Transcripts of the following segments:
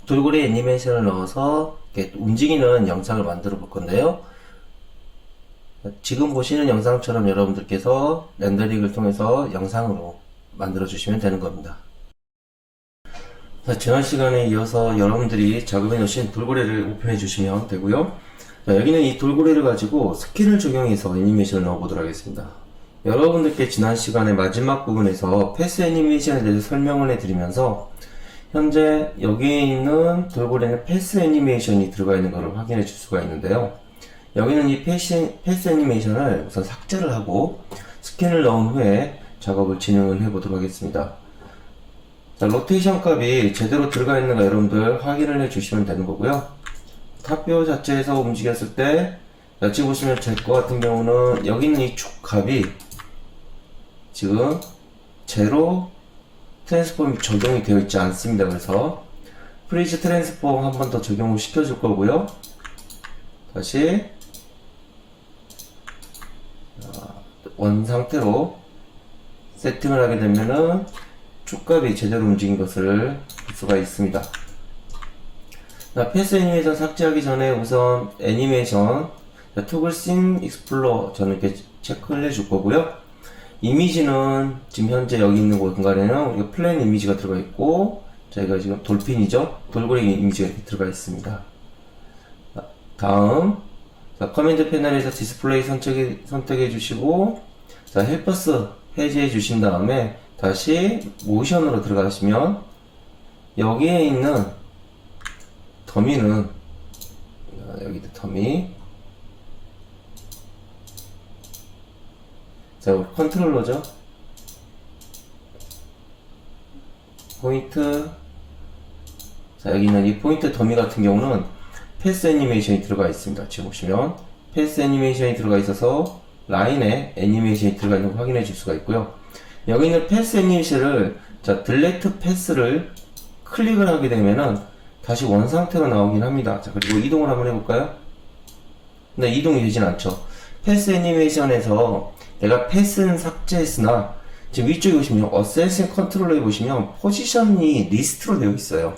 돌고래 애니메이션을 넣어서 이렇게 움직이는 영상을 만들어 볼 건데요. 지금 보시는 영상처럼 여러분들께서 렌더링을 통해서 영상으로 만들어 주시면 되는 겁니다. 지난 시간에 이어서 여러분들이 작업해 놓으신 돌고래를 오픈해 주시면 되고요. 여기는 이 돌고래를 가지고 스킨을 적용해서 애니메이션을 넣어 보도록 하겠습니다. 여러분들께 지난 시간에 마지막 부분에서 패스 애니메이션에 대해서 설명을 해드리면서 현재 여기에 있는 돌고래는 패스 애니메이션이 들어가 있는 것을 확인해 줄 수가 있는데요. 여기는 이 패스 애니메이션을 우선 삭제를 하고 스캔을 넣은 후에 작업을 진행을 해 보도록 하겠습니다. 자, 로테이션 값이 제대로 들어가 있는가 여러분들 확인을 해 주시면 되는 거고요. 탑뷰 자체에서 움직였을 때, 자, 지금 보시면 제 거 같은 경우는 여기 있는 이 축 값이 지금 제로 트랜스폼이 적용이 되어 있지 않습니다. 그래서 프리즈 트랜스폼 한 번 더 적용을 시켜줄 거고요. 다시 원 상태로 세팅을 하게 되면은 축값이 제대로 움직인 것을 볼 수가 있습니다. 패스 애니메이션 삭제하기 전에 우선 애니메이션 토글 씬 익스플로어 저는 이렇게 체크를 해줄 거고요. 이미지는 지금 현재 여기 있는 공간에는 우리가 플레인 이미지가 들어가 있고 저희가 지금 돌핀이죠. 돌고래 이미지가 이렇게 들어가 있습니다. 다음 커맨드 패널에서 디스플레이 선택해 주시고 헬퍼스 해제해 주신 다음에 다시 모션으로 들어가시면 여기에 있는 더미는 여기도 더미 우리 컨트롤러죠. 포인트 여기 있는 이 포인트 더미 같은 경우는 패스 애니메이션이 들어가 있습니다. 지금 보시면 패스 애니메이션이 들어가 있어서 라인에 애니메이션이 들어가 있는 걸 확인해 줄 수가 있고요. 여기 있는 패스 애니메이션을 딜레이트 패스를 클릭을 하게 되면은 다시 원 상태로 나오긴 합니다. 자, 그리고 이동을 한번 해볼까요? 근데 이동이 되진 않죠. 패스 애니메이션에서 내가 패스는 삭제했으나 지금 위쪽에 보시면 어센싱 컨트롤러에 보시면 포지션이 리스트로 되어 있어요.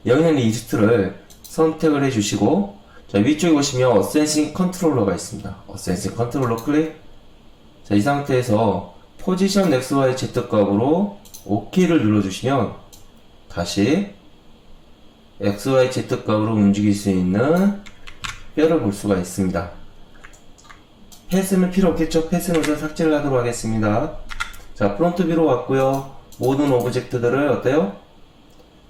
여기는 리스트를 선택을 해주시고 자, 위쪽에 보시면 어센싱 컨트롤러가 있습니다. 어센싱 컨트롤러 클릭. 자, 이 상태에서 포지션 XYZ 값으로 OK를 눌러주시면 다시 XYZ 값으로 움직일 수 있는 뼈를 볼 수가 있습니다. 패스는 필요 없겠죠? 패스는 우선 삭제를 하도록 하겠습니다. 자, 프론트 뷰로 왔고요. 모든 오브젝트들을 어때요?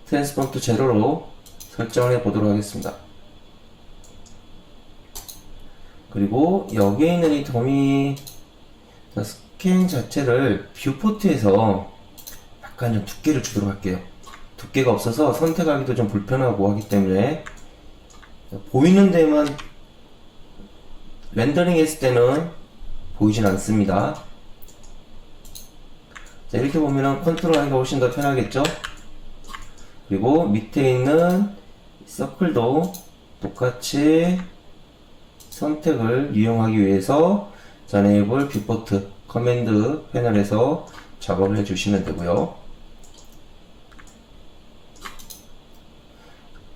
트랜스폼 투 제로로 설정을 해 보도록 하겠습니다. 그리고 여기에 있는 이 더미 스캔 자체를 뷰포트에서 약간 좀 두께를 주도록 할게요. 두께가 없어서 선택하기도 좀 불편하고 하기 때문에 보이는 데만 렌더링 했을 때는 보이진 않습니다. 자, 이렇게 보면은 컨트롤 하기가 훨씬 더 편하겠죠? 그리고 밑에 있는 서클도 똑같이 선택을 이용하기 위해서 enable 뷰포트 커맨드 패널에서 작업을 해주시면 되고요.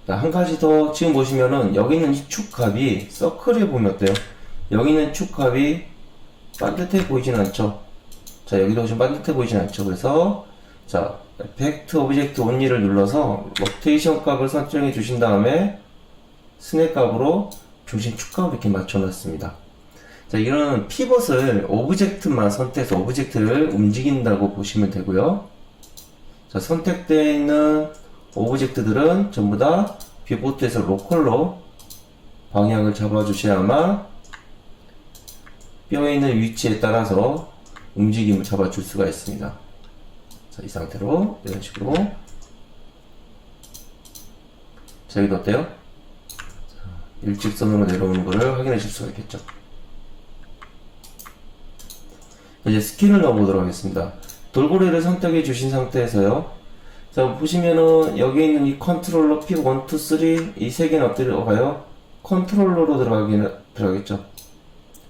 자, 한 가지 더 지금 보시면은 여기 있는 이 축값이 서클에 보면 어때요? 여기 있는 축값이 반듯해 보이진 않죠? 자, 여기도 좀 반듯해 보이진 않죠? 그래서 자, 에펙트 오브젝트 온리를 눌러서 로테이션 값을 설정해 주신 다음에 스냅 값으로 중심 축값을 이렇게 맞춰 놨습니다. 자, 이런 피벗을 오브젝트만 선택해서 오브젝트를 움직인다고 보시면 되고요. 자, 선택되어 있는 오브젝트들은 전부 다 뷰포트에서 로컬로 방향을 잡아 주셔야만 뼈에 있는 위치에 따라서 움직임을 잡아 줄 수가 있습니다. 자, 이 상태로 이런 식으로 자, 여기도 어때요? 일직선으로 내려오는 것을 확인해 줄 수가 있겠죠. 이제 스킨을 넣어보도록 하겠습니다. 돌고래를 선택해 주신 상태에서요. 자, 보시면은 여기 있는 이 컨트롤러 P1, 2, 3 이 세 개는 어디로 가요? 컨트롤러로 들어가겠죠.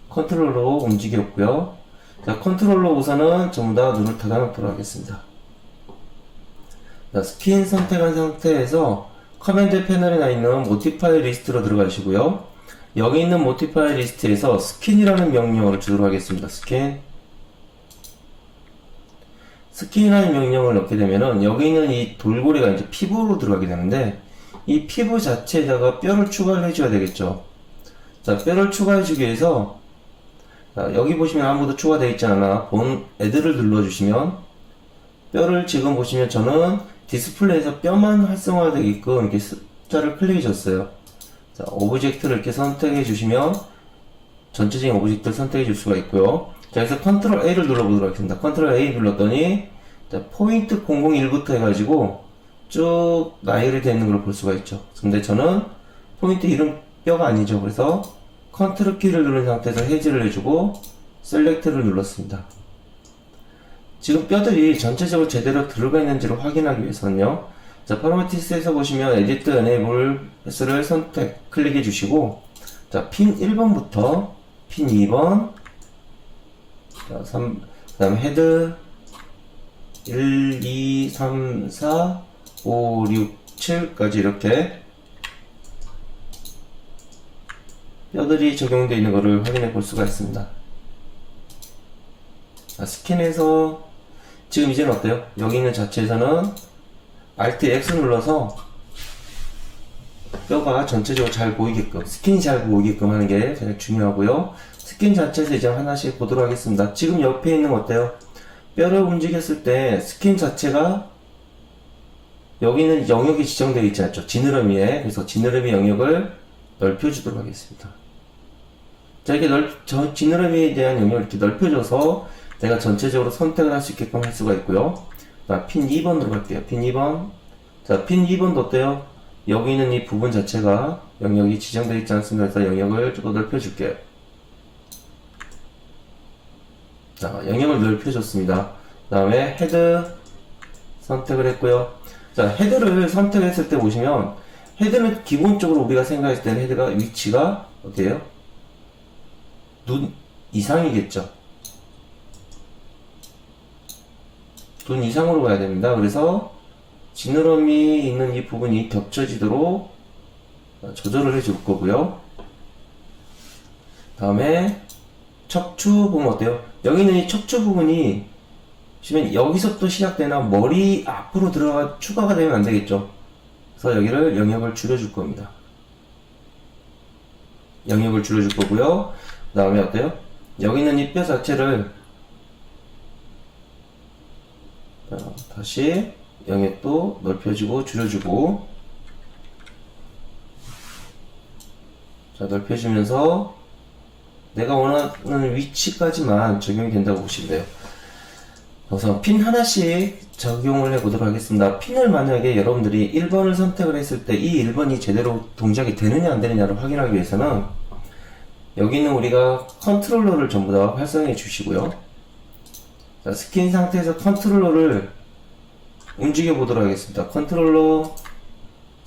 컨트롤러로 움직였고요. 자, 컨트롤러 우선은 전부 다 눈을 닫아 놓도록 하겠습니다. 자, 스킨 선택한 상태에서 커맨드 패널에 나 있는 모디파이 리스트로 들어가시고요. 여기 있는 모디파이 리스트에서 스킨이라는 명령어를 주도록 하겠습니다. 스킨이라는 명령을 넣게 되면은 여기 있는 이 돌고래가 이제 피부로 들어가게 되는데, 이 피부 자체에다가 뼈를 추가를 해줘야 되겠죠. 자, 뼈를 추가해주기 위해서, 자, 여기 보시면 아무도 추가되어 있지 않아 본 애들을 눌러주시면, 뼈를 지금 보시면 저는 디스플레이에서 뼈만 활성화되게끔 이렇게 숫자를 클릭해 줬어요. 자, 오브젝트를 이렇게 선택해 주시면 전체적인 오브젝트를 선택해 줄 수가 있고요. 자, 여기서 컨트롤 A를 눌러보도록 하겠습니다. 컨트롤 A 눌렀더니, 자, 포인트 001부터 해가지고 쭉 나열이 되어 있는 걸 볼 수가 있죠. 근데 저는 포인트 이름 뼈가 아니죠. 그래서 컨트롤 키를 누른 상태에서 해지를 해주고 셀렉트를 눌렀습니다. 지금 뼈들이 전체적으로 제대로 들어가 있는지를 확인하기 위해서는요. 자, 파라메티스에서 보시면 에디트 에네이블 횟수를 선택 클릭해 주시고, 자, 핀 1번부터 핀 2번, 자, 그 다음에 헤드 1, 2, 3, 4, 5, 6, 7까지 이렇게 뼈들이 적용되어 있는 것을 확인해 볼 수가 있습니다. 자, 스캔해서 지금 이제는 어때요? 여기 있는 자체에서는 Alt X 눌러서 뼈가 전체적으로 잘 보이게끔, 스킨이 잘 보이게끔 하는 게 가장 중요하고요. 스킨 자체에서 이제 하나씩 보도록 하겠습니다. 지금 옆에 있는 거 어때요? 뼈를 움직였을 때 스킨 자체가 여기는 영역이 지정되어 있지 않죠? 지느러미에. 그래서 지느러미 영역을 넓혀주도록 하겠습니다. 자, 이렇게 지느러미에 대한 영역을 이렇게 넓혀줘서 내가 전체적으로 선택을 할 수 있게끔 할 수가 있고요. 자, 핀 2번으로 갈게요. 핀 2번. 자, 핀 2번도 어때요? 여기 있는 이 부분 자체가 영역이 지정되어 있지 않습니다. 그래서 영역을 조금 넓혀줄게요. 자, 영역을 넓혀줬습니다. 그 다음에 헤드 선택을 했고요. 자, 헤드를 선택했을 때 보시면, 헤드는 기본적으로 우리가 생각했을 때는 헤드가 위치가 어때요? 눈 이상이겠죠. 눈 이상으로 가야 됩니다. 그래서 지느러미 있는 이 부분이 겹쳐지도록 조절을 해줄 거고요. 다음에 척추 보면 어때요? 여기는 이 척추 부분이 보시면 여기서부터 시작되나 머리 앞으로 들어가 추가가 되면 안 되겠죠. 그래서 여기를 영역을 줄여줄 겁니다. 영역을 줄여줄 거고요. 그 다음에 어때요? 여기 있는 이 뼈 자체를 다시 영역도 넓혀주고 줄여주고, 자, 넓혀주면서 내가 원하는 위치까지만 적용이 된다고 보시면 돼요. 그래서 핀 하나씩 적용을 해보도록 하겠습니다. 핀을 만약에 여러분들이 1번을 선택을 했을 때 이 1번이 제대로 동작이 되느냐 안 되느냐를 확인하기 위해서는 여기는 우리가 컨트롤러를 전부 다 활성해 주시고요. 자, 스킨 상태에서 컨트롤러를 움직여 보도록 하겠습니다. 컨트롤러,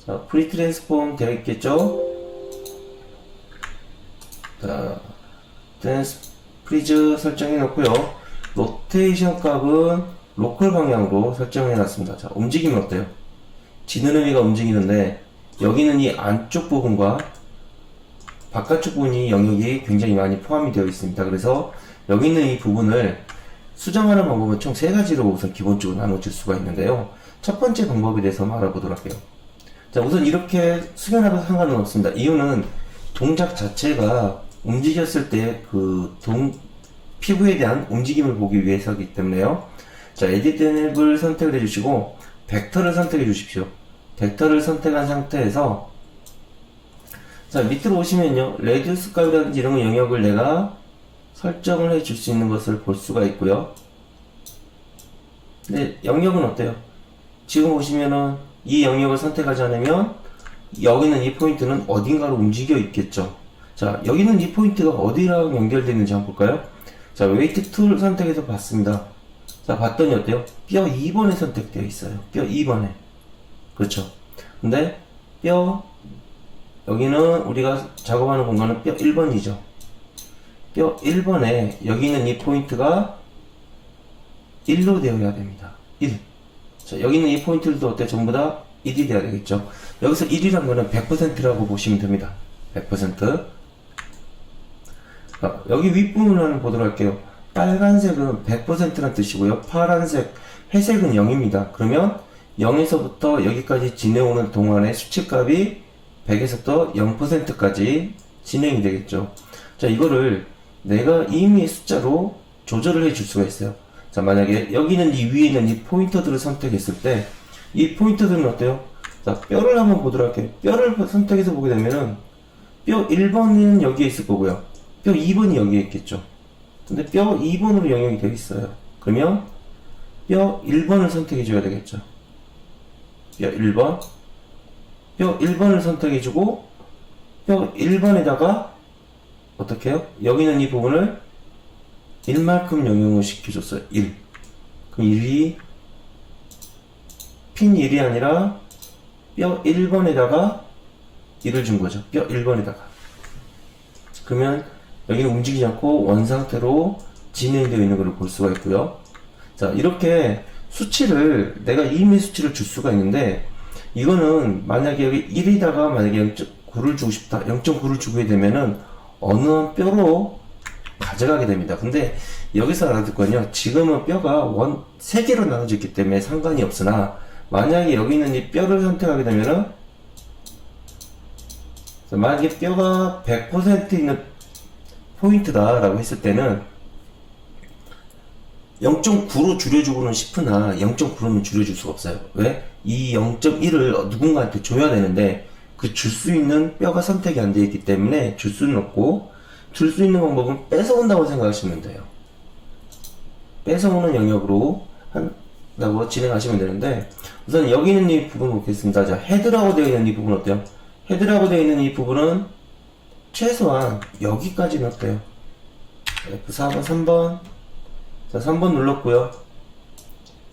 자, 프리 트랜스폼 되어 있겠죠? 자, 프리즈 설정해 놓고요. 로테이션 값은 로컬 방향으로 설정해 놨습니다. 자, 움직이면 어때요? 지느러미가 움직이는데 여기는 이 안쪽 부분과 바깥쪽 부분이 영역이 굉장히 많이 포함이 되어 있습니다. 그래서 여기 있는 이 부분을 수정하는 방법은 총 3가지로 우선 기본적으로 나눠질 수가 있는데요. 첫 번째 방법에 대해서 알아보도록 할게요. 자, 우선 이렇게 수정하도 상관은 없습니다. 이유는 동작 자체가 움직였을 때 피부에 대한 움직임을 보기 위해서이기 때문에요. 자, 에디트 앱을 선택을 해주시고 벡터를 선택해 주십시오. 벡터를 선택한 상태에서 자, 밑으로 오시면요, 레디우스 값이라든지 이런 영역을 내가 설정을 해 줄 수 있는 것을 볼 수가 있고요. 근데 영역은 어때요? 지금 보시면은 이 영역을 선택하지 않으면 여기는 이 포인트는 어딘가로 움직여 있겠죠. 자, 여기는 이 포인트가 어디랑 연결되어 있는지 한번 볼까요? 자, 웨이트 툴 선택해서 봤습니다. 자, 봤더니 어때요? 뼈 2번에 선택되어 있어요. 뼈 2번에. 그렇죠. 근데 여기는 우리가 작업하는 공간은 뼈 1번이죠. 뼈 1번에 여기 있는 이 포인트가 1로 되어야 됩니다. 1. 자, 여기 있는 이 포인트들도 어때? 전부 다 1이 돼야 되겠죠. 여기서 1이란 거는 100%라고 보시면 됩니다. 100%. 여기 윗부분을 한번 보도록 할게요. 빨간색은 100%란 뜻이고요. 파란색, 회색은 0입니다. 그러면 0에서부터 여기까지 지내오는 동안의 수치값이 100에서부터 0%까지 진행이 되겠죠. 자, 이거를 내가 이미 숫자로 조절을 해 줄 수가 있어요. 자, 만약에 여기는 이 위에 있는 이 포인터들을 선택했을 때 이 포인터들은 어때요? 자, 뼈를 한번 보도록 할게요. 뼈를 선택해서 보게 되면은 뼈 1번은 여기에 있을 거고요. 뼈 2번이 여기에 있겠죠. 근데 뼈 2번으로 영역이 되어 있어요. 그러면 뼈 1번을 선택해 줘야 되겠죠. 뼈 1번. 뼈 1번을 선택해 주고 뼈 1번에다가 어떻게 해요? 여기 있는 이 부분을 1만큼 영역을 시켜줬어요. 1. 그럼 1이 핀 1이 아니라 뼈 1번에다가 1을 준 거죠. 뼈 1번에다가. 그러면 여기는 움직이지 않고 원상태로 진행되어 있는 것을 볼 수가 있고요. 자, 이렇게 수치를, 내가 이미 수치를 줄 수가 있는데, 이거는 만약에 여기 1에다가 만약에 0.9를 주고 싶다. 0.9를 주게 되면은 어느 한 뼈로 가져가게 됩니다. 근데 여기서 알아둘 건요. 지금은 뼈가 3개로 나눠져 있기 때문에 상관이 없으나, 만약에 여기 있는 이 뼈를 선택하게 되면은, 만약에 뼈가 100% 있는 포인트다라고 했을 때는 0.9로 줄여주고는 싶으나 0.9로는 줄여줄 수가 없어요. 왜? 이 0.1을 누군가한테 줘야 되는데 그 줄 수 있는 뼈가 선택이 안 되어 있기 때문에 줄 수는 없고, 줄 수 있는 방법은 뺏어온다고 생각하시면 돼요. 뺏어오는 영역으로 한다고 진행하시면 되는데, 우선 여기 있는 이 부분 보겠습니다. 자, 헤드라고 되어 있는 이 부분 어때요? 헤드라고 되어 있는 이 부분은 최소한 여기까지는 어때요? F4번, 3번. 자, 3번 눌렀고요.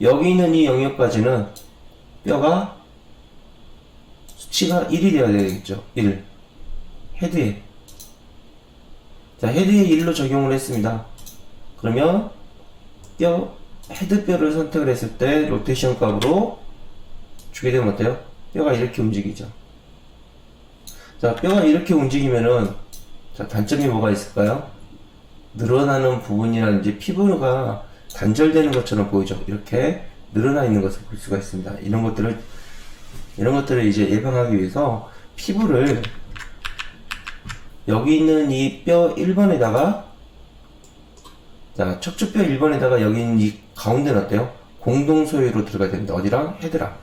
여기 있는 이 영역까지는 뼈가 수치가 1이 되어야 되겠죠. 1. 헤드에. 자, 헤드에 1로 적용을 했습니다. 그러면 헤드뼈를 선택을 했을 때 로테이션 값으로 주게 되면 어때요? 뼈가 이렇게 움직이죠. 자, 뼈가 이렇게 움직이면은, 자, 단점이 뭐가 있을까요? 늘어나는 부분이라든지 피부가 단절되는 것처럼 보이죠. 이렇게 늘어나 있는 것을 볼 수가 있습니다. 이런 것들을 이제 예방하기 위해서 피부를 여기 있는 이 뼈 1번에다가, 자, 척추뼈 1번에다가 여기 있는 이 가운데는 어때요? 공동 소유로 들어가야 됩니다. 어디랑? 헤드랑.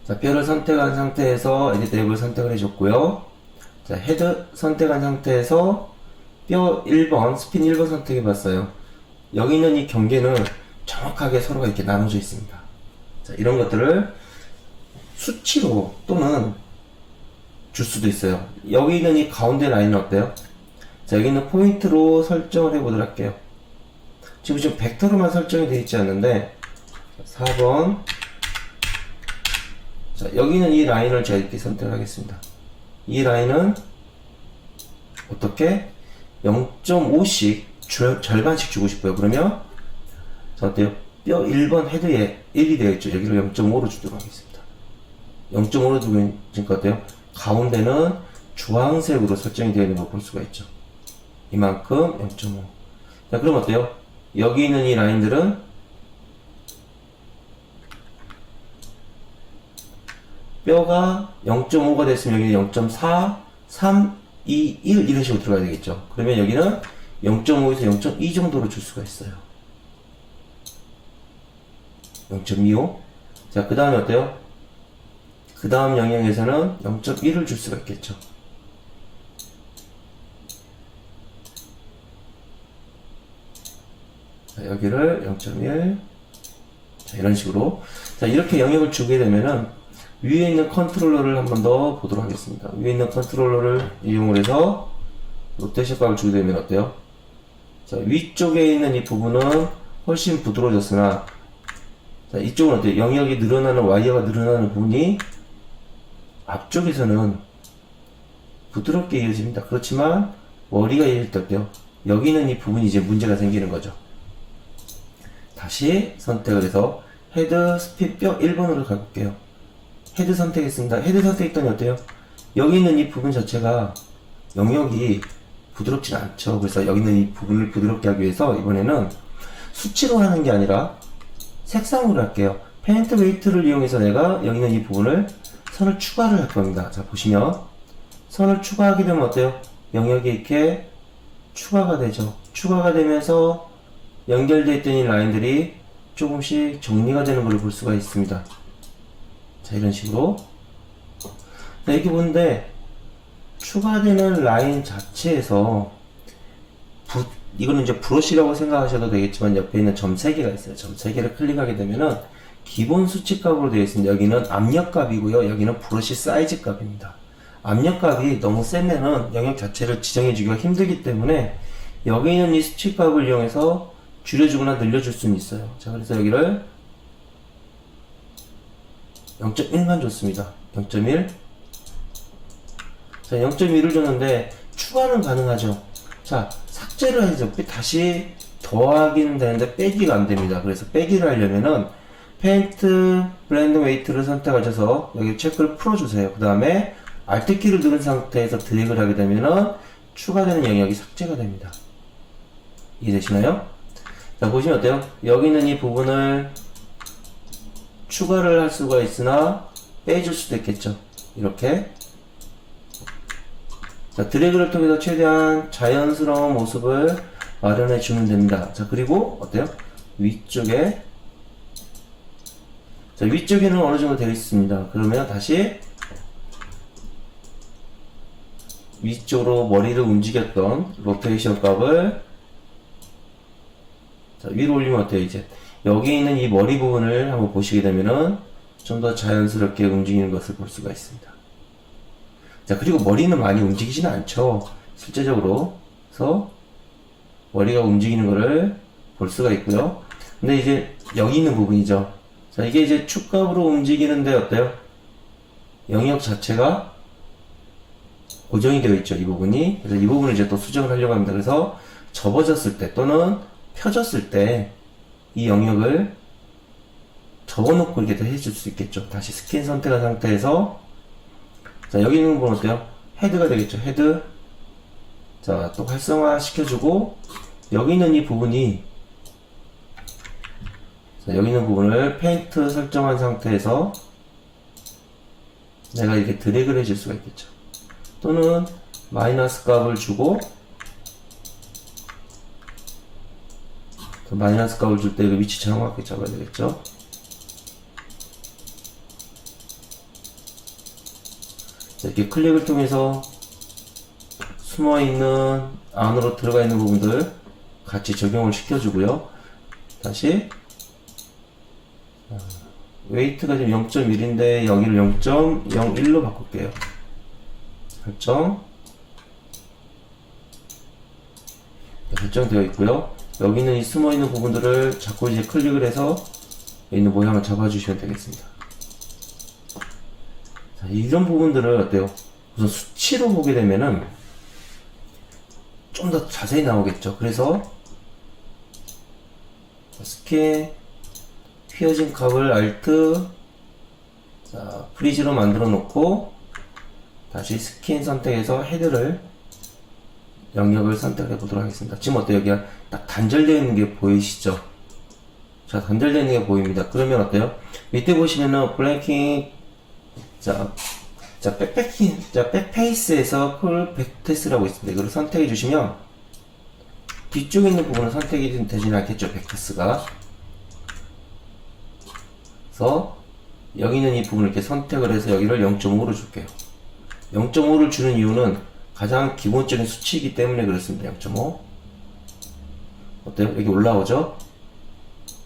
자, 뼈를 선택한 상태에서 에디트 앱을 선택을 해줬고요. 자, 헤드 선택한 상태에서 뼈 1번, 스핀 1번 선택해봤어요. 여기 있는 이 경계는 정확하게 서로가 이렇게 나눠져 있습니다. 자, 이런 것들을 수치로 또는 줄 수도 있어요. 여기 있는 이 가운데 라인은 어때요? 자, 여기 있는 포인트로 설정을 해보도록 할게요. 지금 벡터로만 설정이 되어 있지 않는데, 4번. 자, 여기는 이 라인을 제가 이렇게 선택하겠습니다. 이 라인은 어떻게? 0.5씩 절반씩 주고 싶어요. 그러면 자, 어때요? 뼈 1번 헤드에 1이 되어있죠. 여기를 0.5로 주도록 하겠습니다. 0.5로 두고 있으니까 어때요? 가운데는 주황색으로 설정이 되어 있는 걸 볼 수가 있죠. 이만큼 0.5. 자, 그럼 어때요? 여기 있는 이 라인들은 뼈가 0.5가 됐으면 여기 0.4, 3, 2, 1 이런 식으로 들어가야 되겠죠. 그러면 여기는 0.5에서 0.2 정도로 줄 수가 있어요. 0.25. 자, 그 다음에 어때요? 그 다음 영역에서는 0.1을 줄 수가 있겠죠. 자, 여기를 0.1. 자, 이런 식으로. 자, 이렇게 영역을 주게 되면은 위에 있는 컨트롤러를 한 번 더 보도록 하겠습니다. 위에 있는 컨트롤러를 이용을 해서 로테이션 값을 주게 되면 어때요? 자, 위쪽에 있는 이 부분은 훨씬 부드러워졌으나, 자, 이쪽은 어때요? 영역이 늘어나는, 와이어가 늘어나는 부분이 앞쪽에서는 부드럽게 이어집니다. 그렇지만 머리가 이어질 때 어때요? 여기는 이 부분이 이제 문제가 생기는 거죠. 다시 선택을 해서 헤드 스핏 뼈 1번으로 가볼게요. 헤드 선택했습니다. 헤드 선택했더니 어때요? 여기 있는 이 부분 자체가 영역이 부드럽진 않죠. 그래서 여기 있는 이 부분을 부드럽게 하기 위해서 이번에는 수치로 하는 게 아니라 색상으로 할게요. 페인트 웨이트를 이용해서 내가 여기 있는 이 부분을 선을 추가를 할 겁니다. 자, 보시면 선을 추가하게 되면 어때요? 영역이 이렇게 추가가 되죠. 추가가 되면서 연결되어 있던 이 라인들이 조금씩 정리가 되는 걸 볼 수가 있습니다. 자, 이런 식으로. 자, 이렇게 보는데 추가되는 라인 자체에서 이거는 이제 브러쉬라고 생각하셔도 되겠지만 옆에 있는 점 3개가 있어요. 점 3개를 클릭하게 되면은 기본 수치값으로 되어 있습니다. 여기는 압력값이고요. 여기는 브러쉬 사이즈 값입니다. 압력값이 너무 세면은 영역 자체를 지정해주기가 힘들기 때문에 여기 있는 이 수치값을 이용해서 줄여주거나 늘려줄 수는 있어요. 자, 그래서 여기를 0.1만 줬습니다. 0.1. 자, 0.1을 줬는데 추가는 가능하죠. 자, 삭제를 해야죠. 다시 더하기는 되는데 빼기가 안 됩니다. 그래서 빼기를 하려면은 페인트 블렌드 웨이트를 선택하셔서 여기 체크를 풀어주세요. 그 다음에 Alt 키를 누른 상태에서 드래그를 하게 되면은 추가되는 영역이 삭제가 됩니다. 이해되시나요? 자, 보시면 어때요? 여기 있는 이 부분을 추가를 할 수가 있으나 빼줄 수도 있겠죠. 이렇게. 자, 드래그를 통해서 최대한 자연스러운 모습을 마련해 주면 됩니다. 자, 그리고 어때요? 위쪽에. 자, 위쪽에는 어느 정도 되어 있습니다. 그러면 다시 위쪽으로 머리를 움직였던 로테이션 값을 자, 위로 올리면 어때요? 이제 여기 있는 이 머리 부분을 한번 보시게 되면은 좀 더 자연스럽게 움직이는 것을 볼 수가 있습니다. 자, 그리고 머리는 많이 움직이지는 않죠. 실제적으로. 그래서 머리가 움직이는 것을 볼 수가 있고요. 근데 이제 여기 있는 부분이죠. 자, 이게 이제 축값으로 움직이는데 어때요? 영역 자체가 고정이 되어 있죠. 이 부분이. 그래서 이 부분을 이제 또 수정을 하려고 합니다. 그래서 접어졌을 때 또는 펴졌을 때 이 영역을 접어놓고 이렇게 해줄 수 있겠죠. 다시 스킨 선택한 상태에서 자, 여기 있는 부분 어때요? 헤드가 되겠죠. 헤드. 자, 또 활성화 시켜주고 여기 있는 이 부분이 자, 여기 있는 부분을 페인트 설정한 상태에서 내가 이렇게 드래그를 해줄 수가 있겠죠. 또는 마이너스 값을 주고 마이너스 값을 줄 때 그 위치 정확하게 잡아야 되겠죠. 자, 이렇게 클릭을 통해서 숨어있는 안으로 들어가 있는 부분들 같이 적용을 시켜주고요. 다시 웨이트가 지금 0.1인데 여기를 0.01로 바꿀게요. 설정. 네, 설정되어 있고요. 여기 있는 이 숨어 있는 부분들을 자꾸 이제 클릭을 해서 여기 있는 모양을 잡아주시면 되겠습니다. 자, 이런 부분들을 어때요? 우선 수치로 보게 되면은 좀 더 자세히 나오겠죠. 그래서 스킨 휘어진 값을 Alt 자, 프리즈로 만들어 놓고 다시 스킨 선택해서 헤드를 영역을 선택해 보도록 하겠습니다. 지금 어때요? 여기가 딱 단절되어 있는 게 보이시죠? 자, 단절되어 있는 게 보입니다. 그러면 어때요? 밑에 보시면은 블랭킹 백페이스에서 풀 백테스라고 있습니다. 이걸 선택해 주시면 뒤쪽에 있는 부분은 선택이 되지는 않겠죠. 백테스가. 그래서 여기 있는 이 부분을 이렇게 선택을 해서 여기를 0.5로 줄게요. 0.5를 주는 이유는 가장 기본적인 수치이기 때문에 그렇습니다. 0.5. 어때요? 여기 올라오죠?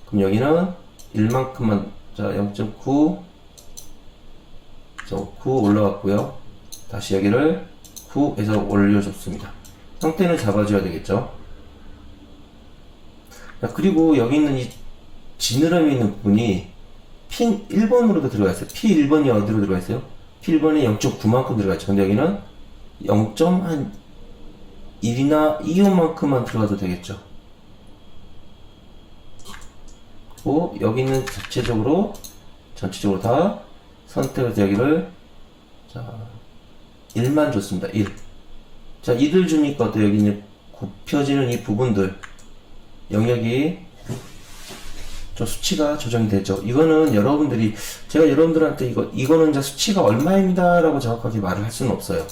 그럼 여기는 1만큼만, 자, 0.9. 9 올라왔고요. 다시 여기를 9에서 올려줬습니다. 형태는 잡아줘야 되겠죠? 자, 그리고 여기 있는 이 지느러미 있는 부분이 핀 1번으로도 들어가 있어요. P1번이 어디로 들어가 있어요? P1번이 0.9만큼 들어가 있죠. 근데 여기는 0.1이나 2호만큼만 들어가도 되겠죠. 놓고 여기 있는 전체적으로 다 선택해서 여기를 자 1만 줬습니다. 1. 자 1을 주니까 어때요? 여기 이제 굽혀지는 이 부분들 영역이 저 수치가 조정이 되죠. 이거는 여러분들이 제가 여러분들한테 이거는 이제 수치가 얼마입니다 라고 정확하게 말을 할 수는 없어요.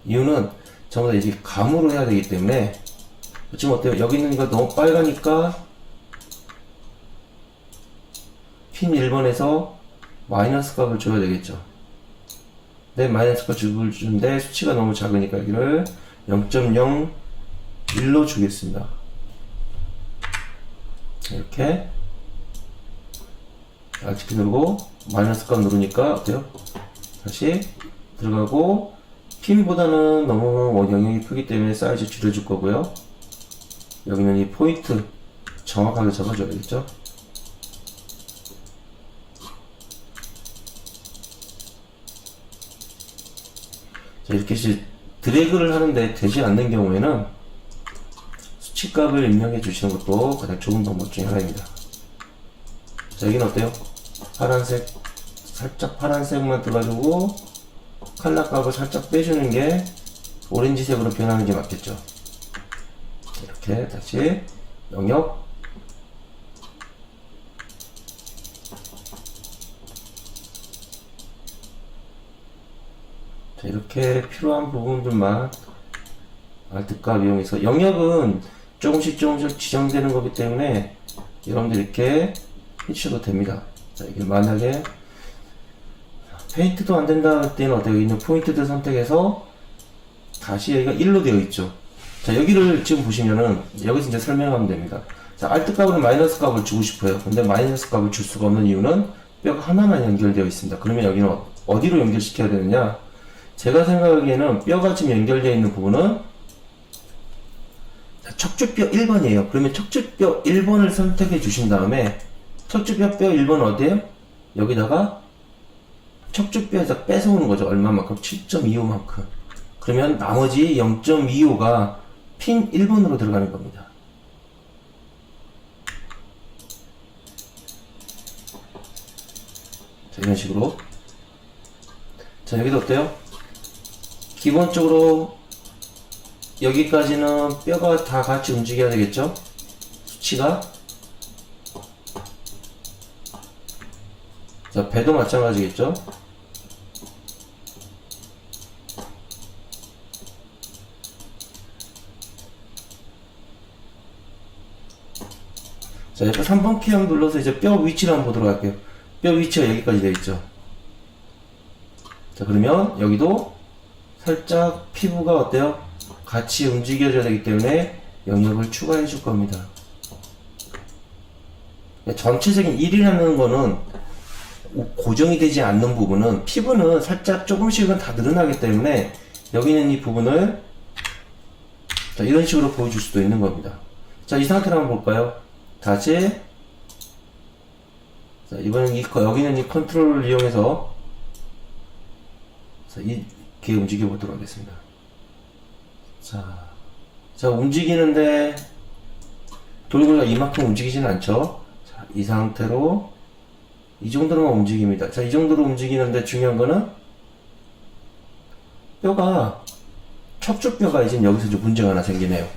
이유는 전부 다 이제 감으로 해야 되기 때문에 지금 어때요? 여기 있는 거 너무 빨가니까 핀 1번에서 마이너스 값을 줘야 되겠죠. 네, 마이너스 값을 주는데 수치가 너무 작으니까 여기를 0.01로 주겠습니다. 이렇게 Alt키 누르고 마이너스 값 누르니까 어때요? 다시 들어가고 핀보다는 너무 영역이 크기 때문에 사이즈 줄여줄 거고요. 여기는 이 포인트 정확하게 잡아줘야겠죠. 자, 이렇게 드래그를 하는데 되지 않는 경우에는 수치값을 입력해 주시는 것도 가장 좋은 방법 중에 하나입니다. 자, 여기는 어때요? 파란색, 살짝 파란색만 떠가지고 컬러 값을 살짝 빼주는 게 오렌지색으로 변하는 게 맞겠죠. 이렇게 다시 영역 자, 이렇게 필요한 부분들만 Alt값 이용해서 영역은 조금씩 지정되는 거기 때문에 여러분들 이렇게 해주셔도 됩니다. 자, 이게 만약에 페인트도 안 된다 할 때는 어때요? 있는 포인트들 선택해서 다시 여기가 1로 되어 있죠. 자, 여기를 지금 보시면은 여기서 이제 설명하면 됩니다. 자, Alt 값으로 마이너스 값을 주고 싶어요. 근데 마이너스 값을 줄 수가 없는 이유는 뼈가 하나만 연결되어 있습니다. 그러면 여기는 어디로 연결시켜야 되느냐? 제가 생각하기에는 뼈가 지금 연결되어 있는 부분은 척추뼈 1번이에요. 그러면 척추뼈 1번을 선택해 주신 다음에 척추뼈 1번 어디에요? 여기다가 척추뼈에서 뺏어오는 거죠. 얼마만큼? 7.25만큼. 그러면 나머지 0.25가 핀 1번으로 들어가는 겁니다. 자, 이런 식으로. 자, 여기도 어때요? 기본적으로 여기까지는 뼈가 다 같이 움직여야 되겠죠? 수치가. 자, 배도 마찬가지겠죠? 자, 옆에 3번 키를 눌러서 이제 뼈 위치를 한번 보도록 할게요. 뼈 위치가 여기까지 되어 있죠. 자, 그러면 여기도 살짝 피부가 어때요? 같이 움직여줘야 되기 때문에 영역을 추가해 줄 겁니다. 전체적인 1이라는 거는 고정이 되지 않는 부분은 피부는 살짝 조금씩은 다 늘어나기 때문에 여기 있는 이 부분을 자, 이런 식으로 보여줄 수도 있는 겁니다. 자, 이 상태로 한번 볼까요? 다시 자, 이번엔 여기는 이 컨트롤을 이용해서 자, 이렇게 움직여 보도록 하겠습니다. 자, 움직이는데 돌고래가 이만큼 움직이진 않죠. 자, 이 상태로 이 정도로만 움직입니다. 자, 이 정도로 움직이는데 중요한 거는 뼈가 척추뼈가 이제 여기서 좀 문제가 하나 생기네요.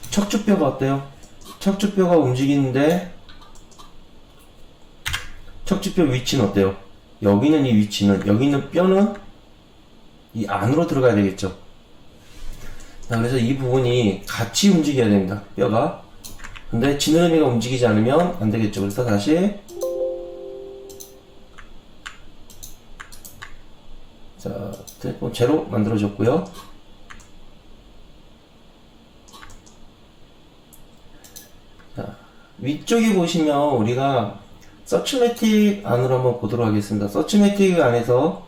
척추뼈가 어때요? 척추뼈가 움직이는데 척추뼈 위치는 어때요? 여기 있는 이 위치는 여기 있는 뼈는 이 안으로 들어가야 되겠죠. 자, 그래서 이 부분이 같이 움직여야 됩니다. 뼈가. 근데 지느러미가 움직이지 않으면 안 되겠죠. 그래서 다시 자, telephone 제로 만들어줬고요. 자, 위쪽에 보시면 우리가 서치매틱 안으로 한번 보도록 하겠습니다. 서치매틱 안에서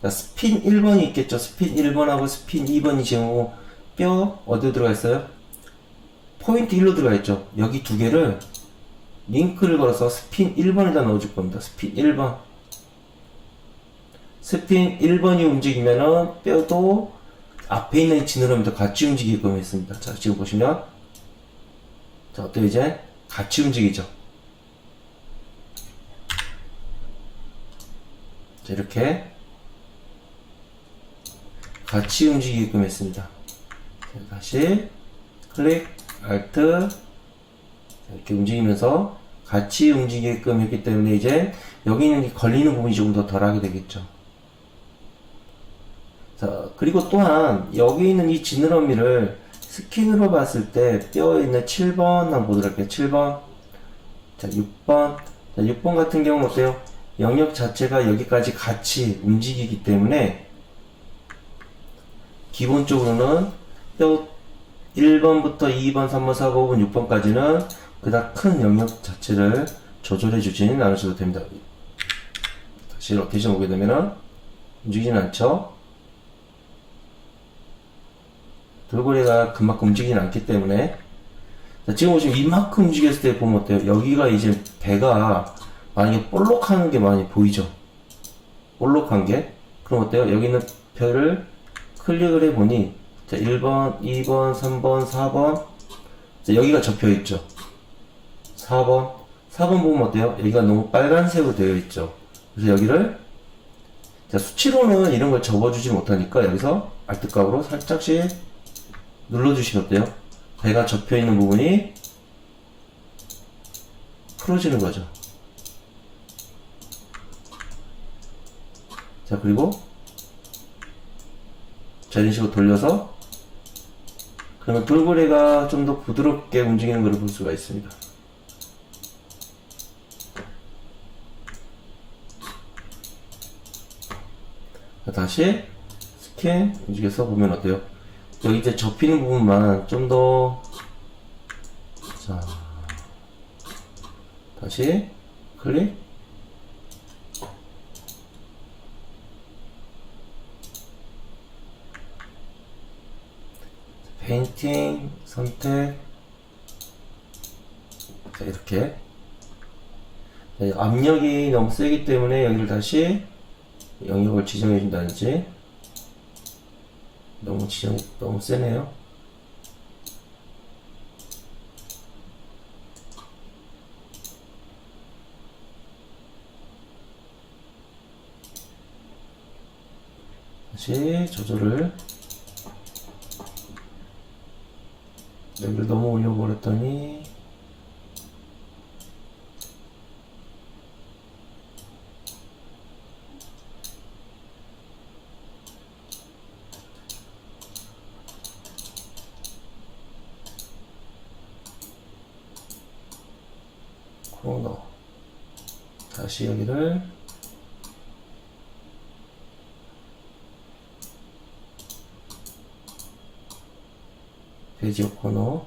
자, 스핀 1번이 있겠죠. 스핀 1번하고 스핀 2번이 지금 뼈 어디로 들어가 있어요? 포인트 1로 들어가 있죠. 여기 두 개를 링크를 걸어서 스핀 1번에다 넣어줄 겁니다. 스핀 1번. 스핀 1번이 움직이면은 뼈도 앞에 있는 지느러미도 같이 움직이게끔 했습니다. 자, 지금 보시면 자, 어때요? 이제 같이 움직이죠. 자, 이렇게 같이 움직이게끔 했습니다. 자, 다시 클릭, Alt 이렇게 움직이면서 같이 움직이게끔 했기 때문에 이제 여기 있는 걸리는 부분이 조금 더 덜하게 되겠죠. 자, 그리고 또한 여기 있는 이 지느러미를 스킨으로 봤을 때 뼈에 있는 7번 한번 보도록 할게요. 7번. 자, 6번. 자, 6번 같은 경우는 어때요? 영역 자체가 여기까지 같이 움직이기 때문에 기본적으로는 뼈 1번부터 2번, 3번, 4번, 5번, 6번까지는 그닥 큰 영역 자체를 조절해 주지는 않으셔도 됩니다. 다시 로테이션 오게 되면은 움직이지는 않죠. 돌고래가 그만큼 움직이지는 않기 때문에. 자, 지금 보시면 이만큼 움직였을 때 보면 어때요? 여기가 이제 배가 만약에 볼록한 게 많이 보이죠? 볼록한 게. 그럼 어때요? 여기 있는 별을 클릭을 해보니, 자, 1번, 2번, 3번, 4번. 자, 여기가 접혀있죠? 4번. 4번 보면 어때요? 여기가 너무 빨간색으로 되어 있죠? 그래서 여기를, 자, 수치로는 이런 걸 접어주지 못하니까 여기서 알뜰값으로 살짝씩 눌러주시면 어때요? 배가 접혀있는 부분이 풀어지는 거죠. 자, 그리고 자, 이런 식으로 돌려서 그러면 돌고래가 좀 더 부드럽게 움직이는 것을 볼 수가 있습니다. 자, 다시 스캔 움직여서 보면 어때요? 여기 이제 접히는 부분만 좀 더, 자, 다시 클릭. 페인팅 선택. 자, 이렇게. 자, 압력이 너무 세기 때문에 여기를 다시 영역을 지정해 준다든지. 너무 세네요. 다시 조절을. 여기를 너무 올려버렸더니 코너. 다시 여기를 베지어 코너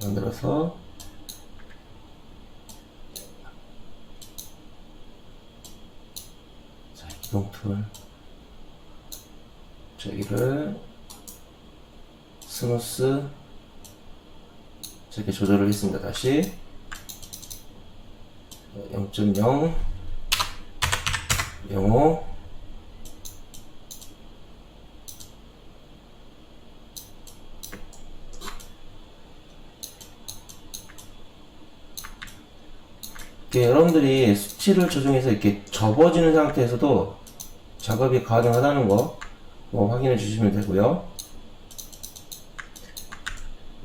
만들어서 자, 이동 툴 저기를 스무스 이렇게 조절을 했습니다. 다시 0.0 0.5 여러분들이 수치를 조정해서 이렇게 접어지는 상태에서도 작업이 가능하다는 거 확인해 주시면 되고요.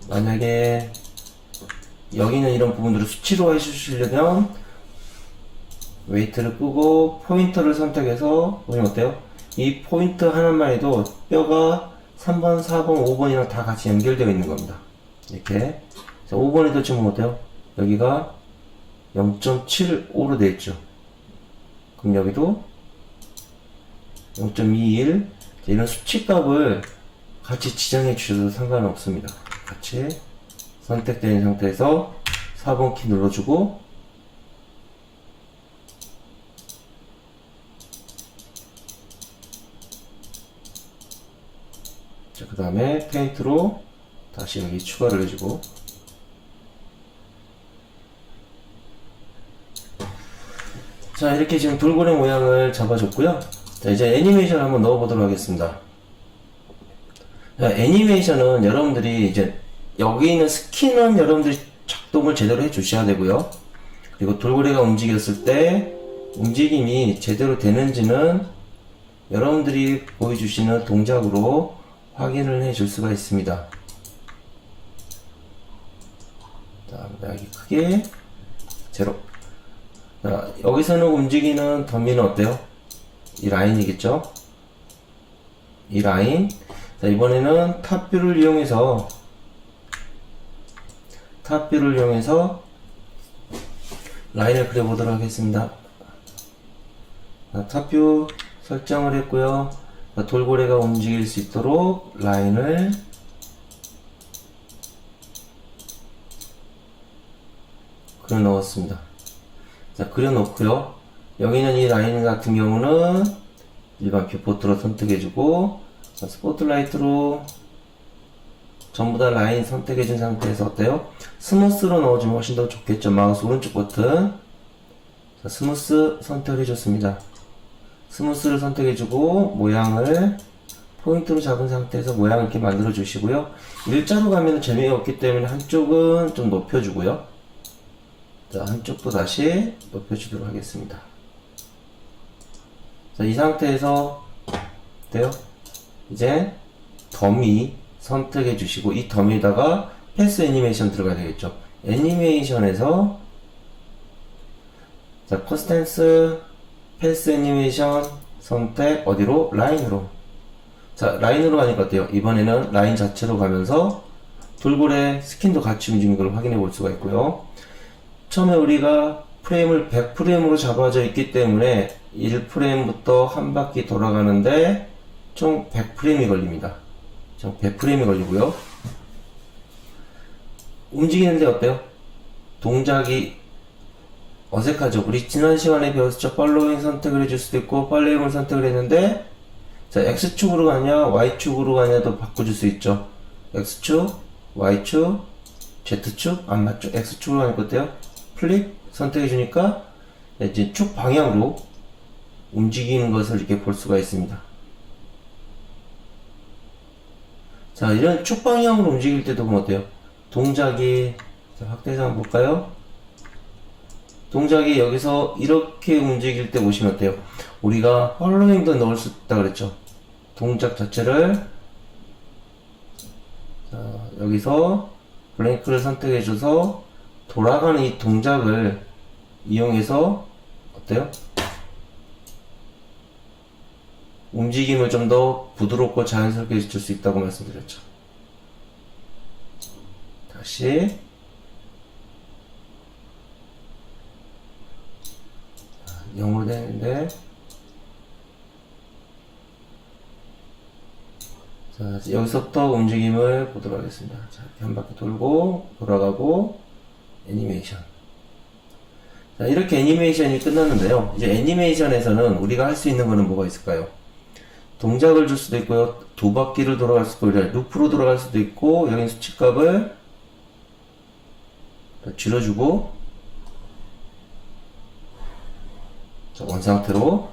만약에 여기 있는 이런 부분들을 수치로 해주시려면 웨이트를 끄고 포인터를 선택해서 보시면 어때요? 이 포인트 하나만 해도 뼈가 3번, 4번, 5번이랑 다 같이 연결되어 있는 겁니다. 이렇게. 5번에도 지금 어때요? 여기가 0.75로 되어 있죠. 그럼 여기도 0.21 이런 수치값을 같이 지정해 주셔도 상관은 없습니다. 같이 선택된 상태에서 4번 키 눌러주고 자, 그 다음에 페인트로 다시 여기 추가를 해주고 자, 이렇게 지금 돌고래 모양을 잡아줬고요. 자, 이제 애니메이션을 한번 넣어보도록 하겠습니다. 자, 애니메이션은 여러분들이 이제 여기 있는 스킨은 여러분들이 작동을 제대로 해 주셔야 되고요. 그리고 돌고래가 움직였을 때 움직임이 제대로 되는지는 여러분들이 보여주시는 동작으로 확인을 해 줄 수가 있습니다. 자, 여기 크게 제로. 자, 여기서는 움직이는 더미는 어때요? 이 라인이겠죠? 이 라인. 자, 이번에는 탑뷰를 이용해서 라인을 그려보도록 하겠습니다. 자, 탑뷰 설정을 했고요. 자, 돌고래가 움직일 수 있도록 라인을 그려 넣었습니다. 자, 그려 놓고요. 여기는 이 라인 같은 경우는 일반 뷰포트로 선택해주고, 자, 스포트라이트로 전부 다 라인 선택해준 상태에서 어때요? 스무스로 넣어주면 훨씬 더 좋겠죠. 마우스 오른쪽 버튼. 자, 스무스 선택을 해줬습니다. 스무스를 선택해주고, 모양을 포인트로 잡은 상태에서 모양을 이렇게 만들어 주시고요. 일자로 가면 재미가 없기 때문에 한쪽은 좀 높여주고요. 자, 한쪽도 다시 높여주도록 하겠습니다. 자, 이 상태에서 어때요? 이제 더미 선택해 주시고, 이 더미에다가 패스 애니메이션 들어가야 되겠죠. 애니메이션에서 자, 컨스텐스 패스 애니메이션 선택 어디로? 라인으로. 자, 라인으로 가니까 어때요? 이번에는 라인 자체로 가면서 돌고래 스킨도 같이 움직이는 걸 확인해 볼 수가 있고요. 처음에 우리가 프레임을 100프레임으로 잡아져 있기 때문에 1프레임부터 한 바퀴 돌아가는데 총 100프레임이 걸립니다. 총 100프레임이 걸리고요. 움직이는데 어때요? 동작이 어색하죠? 우리 지난 시간에 배웠죠? 팔로잉 선택을 해줄 수도 있고 팔로잉을 선택을 했는데, 자, X축으로 가냐 Y축으로 가냐도 바꿔줄 수 있죠. X축, Y축, Z축 안 맞죠? X축으로 가니까 어때요? 플립 선택해 주니까 이제 축 방향으로 움직이는 것을 이렇게 볼 수가 있습니다. 자, 이런 축 방향으로 움직일 때도 보면 어때요? 동작이, 자, 확대해서 한번 볼까요? 동작이 여기서 이렇게 움직일 때 보시면 어때요? 우리가 팔로잉도 넣을 수 있다 그랬죠? 동작 자체를, 자, 여기서 블랭크를 선택해줘서 돌아가는 이 동작을 이용해서 어때요? 움직임을 좀 더 부드럽고 자연스럽게 해줄 수 있다고 말씀드렸죠. 다시 0으로 되는데, 자, 여기서부터 움직임을 보도록 하겠습니다. 자, 이렇게 한 바퀴 돌고 돌아가고 애니메이션. 자, 이렇게 애니메이션이 끝났는데요. 이제 애니메이션에서는 우리가 할 수 있는 거는 뭐가 있을까요? 동작을 줄 수도 있고요. 두 바퀴를 돌아갈 수도 있고, 루프로 돌아갈 수도 있고, 여기 수치값을 줄여주고, 자, 원상태로.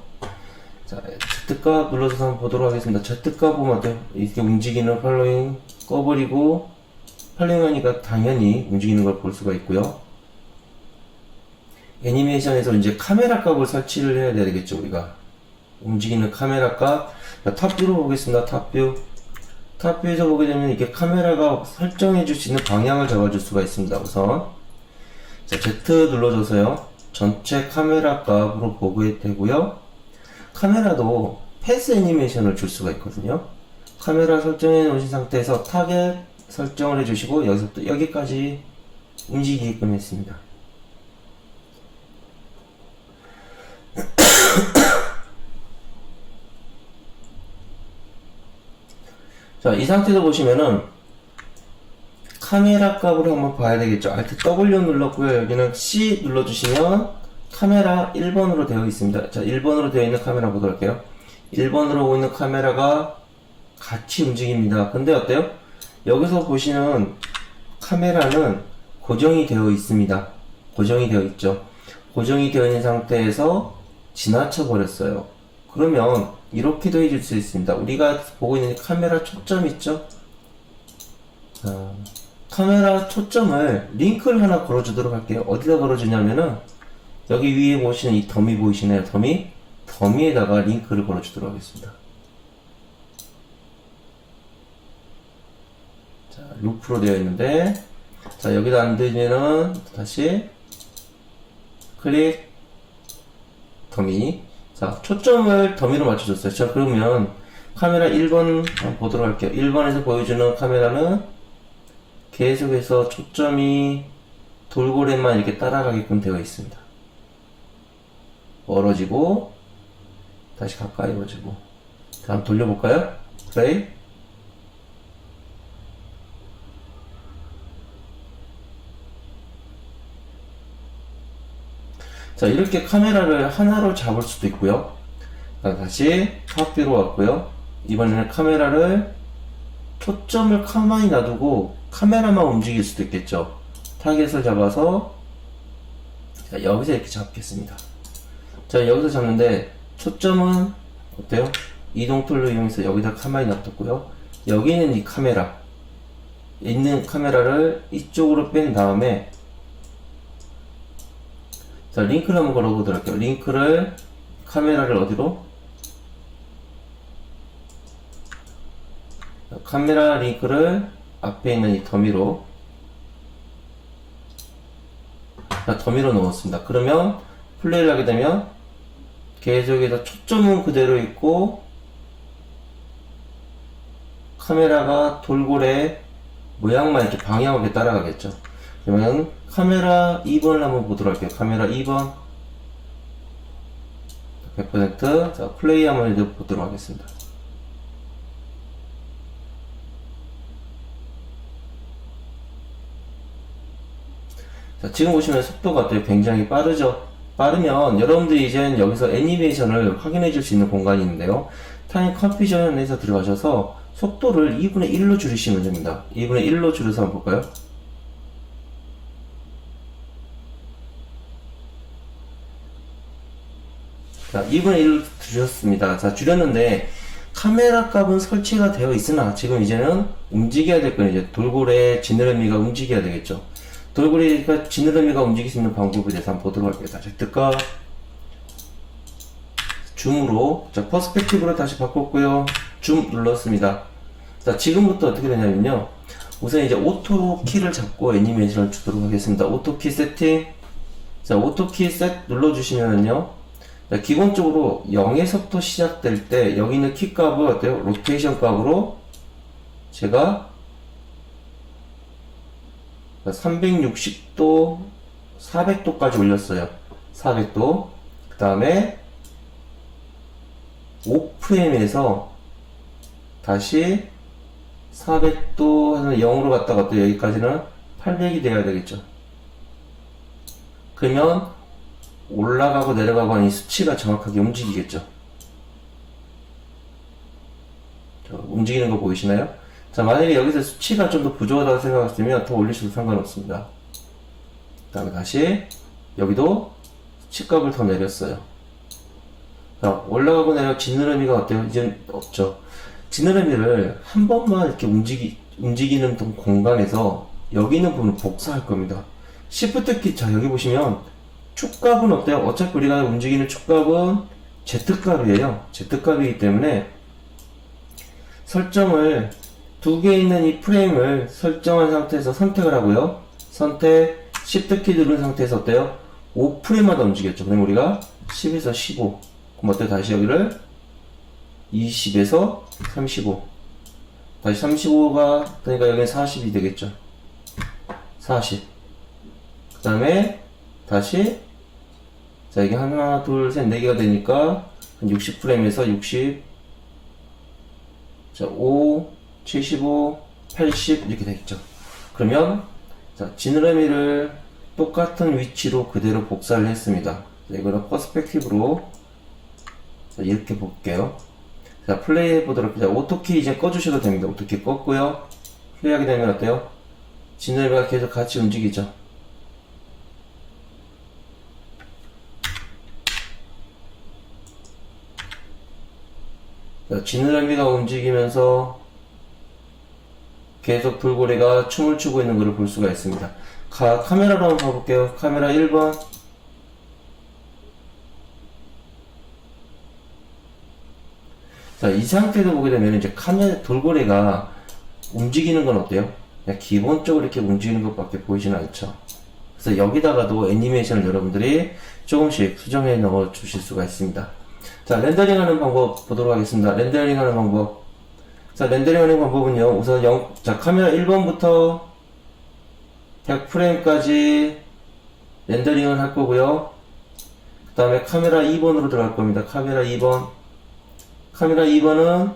자, Z값 눌러서 한번 보도록 하겠습니다. Z값 보면 어때요? 이렇게 움직이는 팔로잉 꺼버리고, 팔로잉 하니까 당연히 움직이는 걸 볼 수가 있고요. 애니메이션에서 이제 카메라 값을 설치를 해야 되겠죠, 우리가. 움직이는 카메라 값. 자, 탑뷰로 보겠습니다. 탑뷰에서 보게 되면 이렇게 카메라가 설정해 줄 수 있는 방향을 잡아줄 수가 있습니다. 우선. 자, Z 눌러줘서요. 전체 카메라 값으로 보게 되고요. 카메라도 패스 애니메이션을 줄 수가 있거든요. 카메라 설정해 놓으신 상태에서 타겟 설정을 해주시고, 여기서부터 여기까지 움직이게끔 했습니다. 자, 이 상태에서 보시면은 카메라 값으로 한번 봐야 되겠죠. Alt W 눌렀고요. 여기는 C 눌러주시면 카메라 1번으로 되어 있습니다. 자, 1번으로 되어 있는 카메라 보도록 할게요. 1번으로 오고 있는 카메라가 같이 움직입니다. 근데 어때요? 여기서 보시는 카메라는 고정이 되어 있습니다. 고정이 되어 있죠. 고정이 되어 있는 상태에서 지나쳐 버렸어요. 그러면 이렇게도 해줄 수 있습니다. 우리가 보고 있는 카메라 초점 있죠? 카메라 초점을 링크를 하나 걸어주도록 할게요. 어디다 걸어주냐면은 여기 위에 보시는 이 더미 보이시나요? 더미에다가 링크를 걸어주도록 하겠습니다. 자, 루프로 되어 있는데, 자, 여기다 안 되면은 다시 클릭 더미. 자, 초점을 더미로 맞춰줬어요. 자, 그러면 카메라 1번 한번 보도록 할게요. 1번에서 보여주는 카메라는 계속해서 초점이 돌고래만 이렇게 따라가게끔 되어 있습니다. 멀어지고 다시 가까이 오지고. 자, 한번 돌려볼까요? 플레이. 자, 이렇게 카메라를 하나로 잡을 수도 있고요. 다시 탑뷰로 왔고요. 이번에는 카메라를 초점을 가만히 놔두고 카메라만 움직일 수도 있겠죠. 타겟을 잡아서, 자, 여기서 이렇게 잡겠습니다. 자, 여기서 잡는데 초점은 어때요? 이동 툴로 이용해서 여기다 가만히 놔뒀고요. 여기 있는 이 카메라, 있는 카메라를 이쪽으로 뺀 다음에, 자, 링크를 한번 걸어보도록 할게요. 링크를, 카메라를 어디로? 카메라 링크를 앞에 있는 이 더미로, 자, 더미로 넣었습니다. 그러면 플레이를 하게 되면 계속해서 초점은 그대로 있고 카메라가 돌고래 모양만 이렇게 방향을 이렇게 따라가겠죠. 그러면 카메라 2번을 한번 보도록 할게요. 카메라 2번 100%. 자, 플레이 한번 이제 보도록 하겠습니다. 자, 지금 보시면 속도가 굉장히 빠르죠. 빠르면 여러분들이 이제 여기서 애니메이션을 확인해 줄 수 있는 공간이 있는데요. 타임 컨피전에서 들어가셔서 속도를 2분의 1로 줄이시면 됩니다. 2분의 1로 줄여서 한번 볼까요? 자, 2분의 1로 줄였습니다. 자, 줄였는데 카메라 값은 설치가 되어 있으나 지금 이제는 움직여야 될 거는 이제 돌고래 지느러미가 움직여야 되겠죠. 돌고래가 지느러미가 움직일 수 있는 방법에 대해서 한번 보도록 할게요. 자, 제트값 줌으로, 자, 퍼스펙티브로 다시 바꿨고요. 줌 눌렀습니다. 자, 지금부터 어떻게 되냐면요. 우선 이제 오토 키를 잡고 애니메이션을 주도록 하겠습니다. 오토 키 세팅. 자, 오토 키 셋 눌러주시면은요. 자, 기본적으로 0에서부터 시작될 때 여기 있는 키 값을 어때요? 로테이션 값으로 제가 360도, 400도까지 올렸어요. 400도. 그 다음에 5프레임에서 다시 400도 해서 0으로 갔다가 또 여기까지는 800이 돼야 되겠죠. 그러면 올라가고 내려가고 하는 이 수치가 정확하게 움직이겠죠. 자, 움직이는 거 보이시나요? 자, 만약에 여기서 수치가 좀 더 부족하다고 생각했으면 더 올리셔도 상관없습니다. 그 다음에 다시 여기도 수치값을 더 내렸어요. 자, 올라가고 내려 지느러미가 어때요? 이제 없죠. 지느러미를 한 번만 이렇게 움직이는 공간에서 여기 있는 부분을 복사할 겁니다. Shift 키, 자, 여기 보시면 축값은 어때요? 어차피 우리가 움직이는 축값은 Z값이에요. Z값이기 때문에 설정을 두 개 있는 이 프레임을 설정한 상태에서 선택을 하고요. 선택, Shift 키 누른 상태에서 어때요? 5프레임마다 움직였죠. 그럼 우리가 10에서 15. 그럼 어때요? 다시 여기를 20에서 35. 다시 35가, 그러니까 여기는 40이 되겠죠. 40. 그 다음에 다시, 자, 이게 하나, 둘, 셋, 네 개가 되니까 60프레임에서 60, 자, 5, 75, 80 이렇게 되겠죠. 그러면 자, 지느러미를 똑같은 위치로 그대로 복사를 했습니다. 자, 이거는 퍼스펙티브로 자, 이렇게 볼게요. 자, 플레이 해보도록 하죠. 오토키 이제 꺼주셔도 됩니다. 오토키 껐고요. 플레이하게 되면 어때요? 지느러미가 계속 같이 움직이죠. 자, 지느러미가 움직이면서 계속 돌고래가 춤을 추고 있는 것을 볼 수가 있습니다. 카메라로 한번 봐볼게요. 카메라 1번. 자, 이 상태에서 보게 되면 이제 카메라 돌고래가 움직이는 건 어때요? 그냥 기본적으로 이렇게 움직이는 것밖에 보이지는 않죠. 그래서 여기다가도 애니메이션을 여러분들이 조금씩 수정해 넣어 주실 수가 있습니다. 자, 렌더링 하는 방법 보도록 하겠습니다. 렌더링 하는 방법. 자, 렌더링 하는 방법은요, 우선 자, 카메라 1번부터 100프레임까지 렌더링을 할 거고요. 그 다음에 카메라 2번으로 들어갈 겁니다. 카메라 2번. 카메라 2번은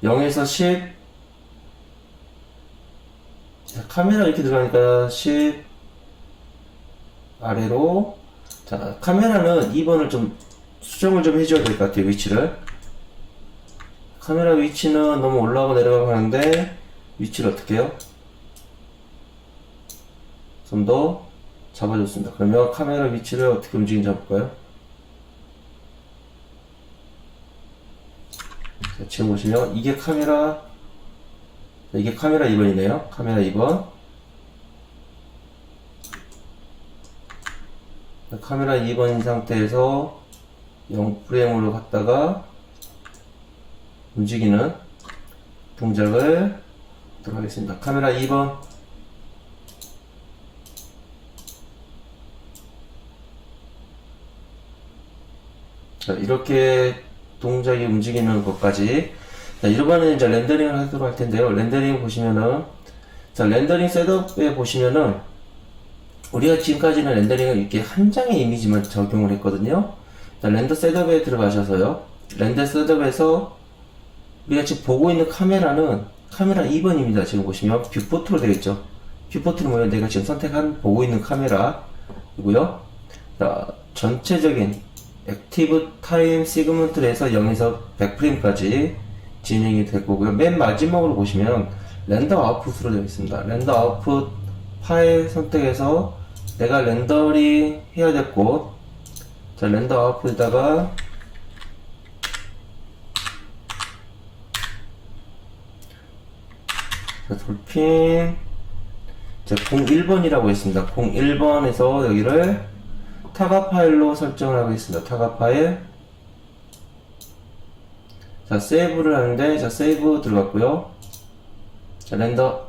0에서 10. 자, 카메라 이렇게 들어가니까 10 아래로. 자, 카메라는 2번을 좀 수정을 좀 해줘야 될 것 같아요. 위치를. 카메라 위치는 너무 올라가고 내려가고 하는데 위치를 어떻게 해요? 좀 더 잡아줬습니다. 그러면 카메라 위치를 어떻게 움직이는지 잡을까요? 자, 지금 보시면 이게 카메라 2번이네요. 카메라 2번. 카메라 2번인 상태에서 0프레임으로 갔다가 움직이는 동작을 하도록 하겠습니다. 카메라 2번. 자, 이렇게 동작이 움직이는 것까지. 자, 이번에는 이제 렌더링을 하도록 할 텐데요. 렌더링 보시면은, 자, 렌더링 셋업에 보시면은, 우리가 지금까지는 렌더링을 이렇게 한 장의 이미지만 적용을 했거든요. 자, 렌더 셋업에 들어가셔서요. 렌더 셋업에서 우리가 지금 보고 있는 카메라는 카메라 2번입니다. 지금 보시면 뷰포트로 되어 있죠. 뷰포트는 뭐예요? 내가 지금 선택한 보고 있는 카메라이고요. 자, 전체적인 액티브 타임 시그먼트를 해서 0에서 100프레임까지 진행이 될 거고요. 맨 마지막으로 보시면 렌더 아웃풋으로 되어 있습니다. 렌더 아웃풋 파일 선택해서 내가 렌더링 해야 될 곳. 자, 렌더 아웃풋에다가 자, 돌핀 자, 01번이라고 했습니다. 01번에서 여기를 타가 파일로 설정을 하고 있습니다. 타가 파일. 자, 세이브를 하는데, 자, 세이브 들어갔고요. 자, 렌더.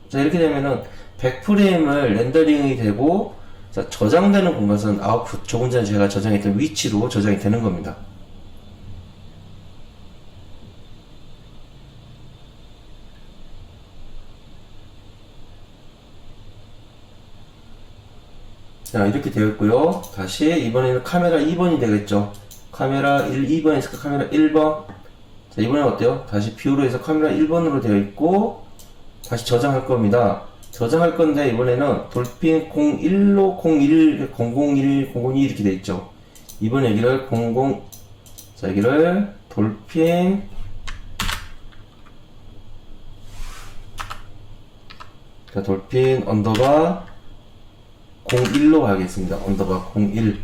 자, 이렇게 되면은 100프레임을 렌더링이 되고, 자, 저장되는 공간은 아웃풋, 조금 전에 제가 저장했던 위치로 저장이 되는 겁니다. 자, 이렇게 되어 있고요. 다시 이번에는 카메라 2번이 되겠죠. 카메라 2번에서 카메라 1번. 자, 이번엔 어때요? 다시 뷰로 해서 카메라 1번으로 되어 있고, 다시 저장할 겁니다. 저장할 건데, 이번에는 돌핀 01로 001, 001, 002 이렇게 되어 있죠. 이번에 여기를 00, 자, 여기를 돌핀, 자, 돌핀 언더바 01로 가겠습니다. 언더바 01.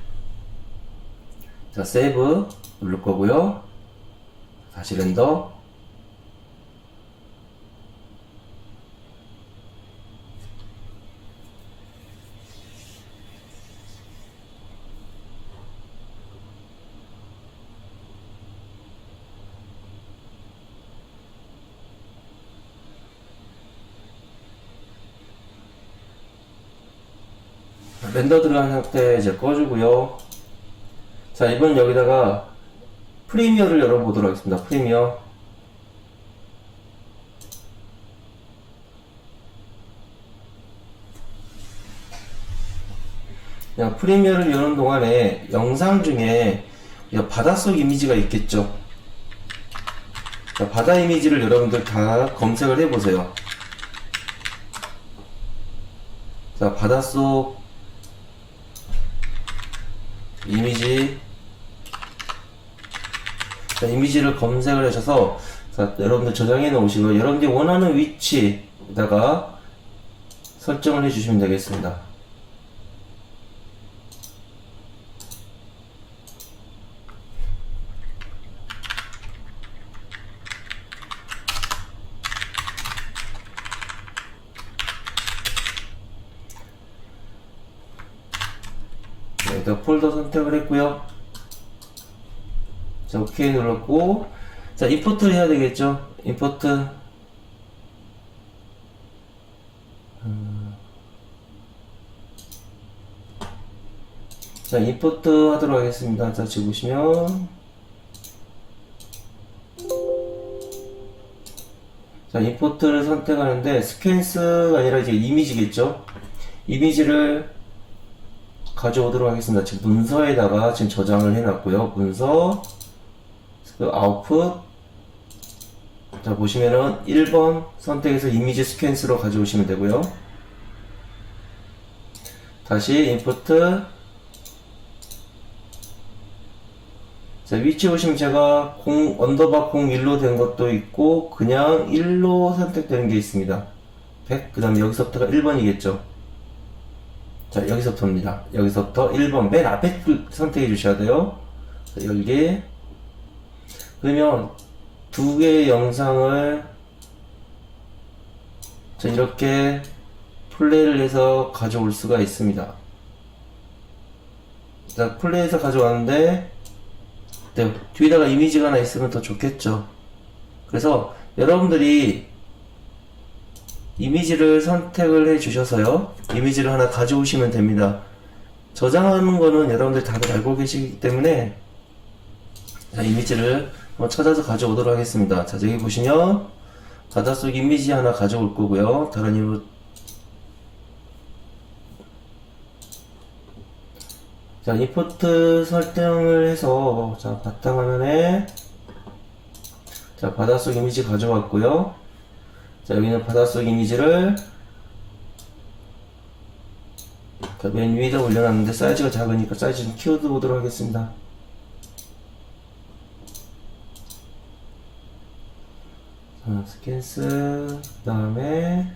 자, 세이브 누를 거고요. 다시 렌더. 렌더 들어간 상태 이제 꺼주고요. 자, 이번 여기다가 프리미어를 열어보도록 하겠습니다. 프리미어. 자, 프리미어를 여는 동안에 영상 중에 바닷속 이미지가 있겠죠. 자, 바다 이미지를 여러분들 다 검색을 해보세요. 자, 바닷속 이미지. 자, 이미지를 검색을 하셔서 자, 여러분들 저장해 놓으시고 여러분들이 원하는 위치에다가 설정을 해 주시면 되겠습니다. 폴더 선택을 했고요. 자, 오케이 눌렀고, 자, 임포트를 해야 되겠죠? 임포트. 자, 임포트 하도록 하겠습니다. 자, 지금 보시면, 자, 임포트를 선택하는데, 스캔스가 아니라 이제 이미지겠죠? 이미지를 가져오도록 하겠습니다. 지금 문서에다가 지금 저장을 해놨고요. 문서, 그 아웃풋. 자, 보시면은 1번 선택해서 이미지 스캔스로 가져오시면 되고요. 다시 임포트. 자, 위치 보시면 제가 언더바 01로 된 것도 있고 그냥 1로 선택되는 게 있습니다. 100, 그 다음에 여기서부터가 1번이겠죠. 자, 여기서부터입니다. 여기서부터 1번 맨 앞에 선택해 주셔야 돼요. 자, 열기. 그러면 두 개의 영상을 자, 이렇게 플레이를 해서 가져올 수가 있습니다. 자, 플레이해서 가져왔는데 네, 뒤에다가 이미지가 하나 있으면 더 좋겠죠. 그래서 여러분들이 이미지를 선택을 해 주셔서요, 이미지를 하나 가져오시면 됩니다. 저장하는 거는 여러분들 다들 알고 계시기 때문에 자, 이미지를 찾아서 가져오도록 하겠습니다. 자, 여기 보시면 바닷속 이미지 하나 가져올 거고요. 다른 이유로 자, 임포트 설정을 해서 자, 바탕화면에 자, 바닷속 이미지 가져왔고요. 자, 여기는 바닷속 이미지를 자, 맨 위에다 올려놨는데 사이즈가 작으니까 사이즈 좀 키워보도록 하겠습니다. 자, 스캔스 그 다음에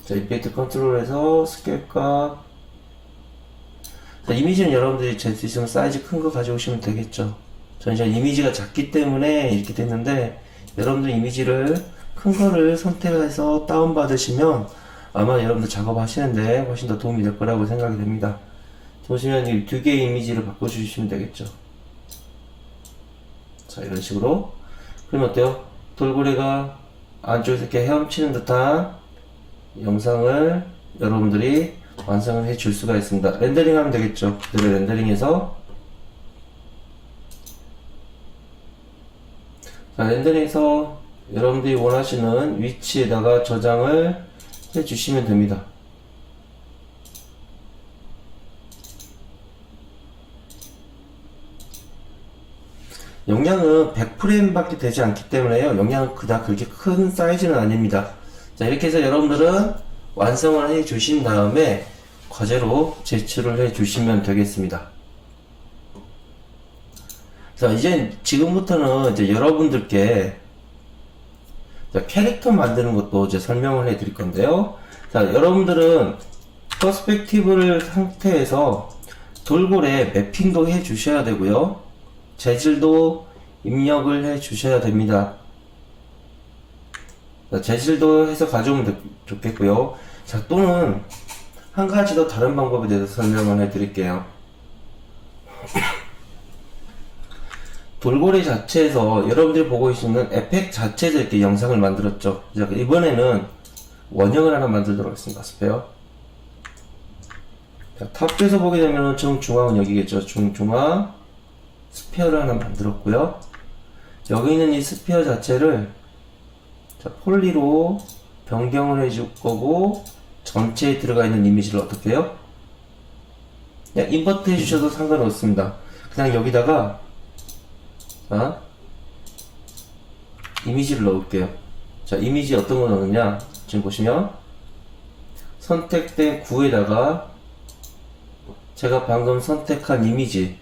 자, 임팩트 컨트롤에서 스케일 값. 자, 이미지는 여러분들이 잴 수 있으면 사이즈 큰 거 가져오시면 되겠죠. 저는 이제 이미지가 작기 때문에 이렇게 됐는데, 여러분들 이미지를 큰 거를 선택해서 다운받으시면 아마 여러분들 작업하시는데 훨씬 더 도움이 될 거라고 생각이 됩니다. 보시면 이 두 개의 이미지를 바꿔주시면 되겠죠. 자, 이런 식으로. 그러면 어때요? 돌고래가 안쪽에서 이렇게 헤엄치는 듯한 영상을 여러분들이 완성을 해 줄 수가 있습니다. 렌더링 하면 되겠죠. 그대로 렌더링해서 자, 렌더링해서 여러분들이 원하시는 위치에다가 저장을 해 주시면 됩니다. 용량은 100프레임 밖에 되지 않기 때문에요. 용량은 그닥 그렇게 큰 사이즈는 아닙니다. 자, 이렇게 해서 여러분들은 완성을 해 주신 다음에 과제로 제출을 해 주시면 되겠습니다. 자, 이제 지금부터는 이제 여러분들께 자, 캐릭터 만드는 것도 이제 설명을 해 드릴 건데요. 자, 여러분들은 퍼스펙티브를 상태에서 돌고래 매핑도 해 주셔야 되고요. 재질도 입력을 해 주셔야 됩니다. 자, 재질도 해서 가져오면 좋겠고요. 자, 또는 한 가지 더 다른 방법에 대해서 설명을 해 드릴게요. 돌고래 자체에서 여러분들이 보고 계시는 에펙 자체에서 이렇게 영상을 만들었죠. 자, 이번에는 원형을 하나 만들도록 하겠습니다. 스페어. 자, 탑에서 보게 되면 정중앙은 여기겠죠. 중앙 스페어를 하나 만들었고요. 여기 있는 이 스페어 자체를 자, 폴리로 변경을 해줄 거고, 전체에 들어가 있는 이미지를 어떻게 해요? 그냥 인버트 해주셔도 상관없습니다. 그냥 여기다가 자, 이미지를 넣을게요. 자, 이미지 어떤 거 넣느냐? 지금 보시면 선택된 구에다가 제가 방금 선택한 이미지,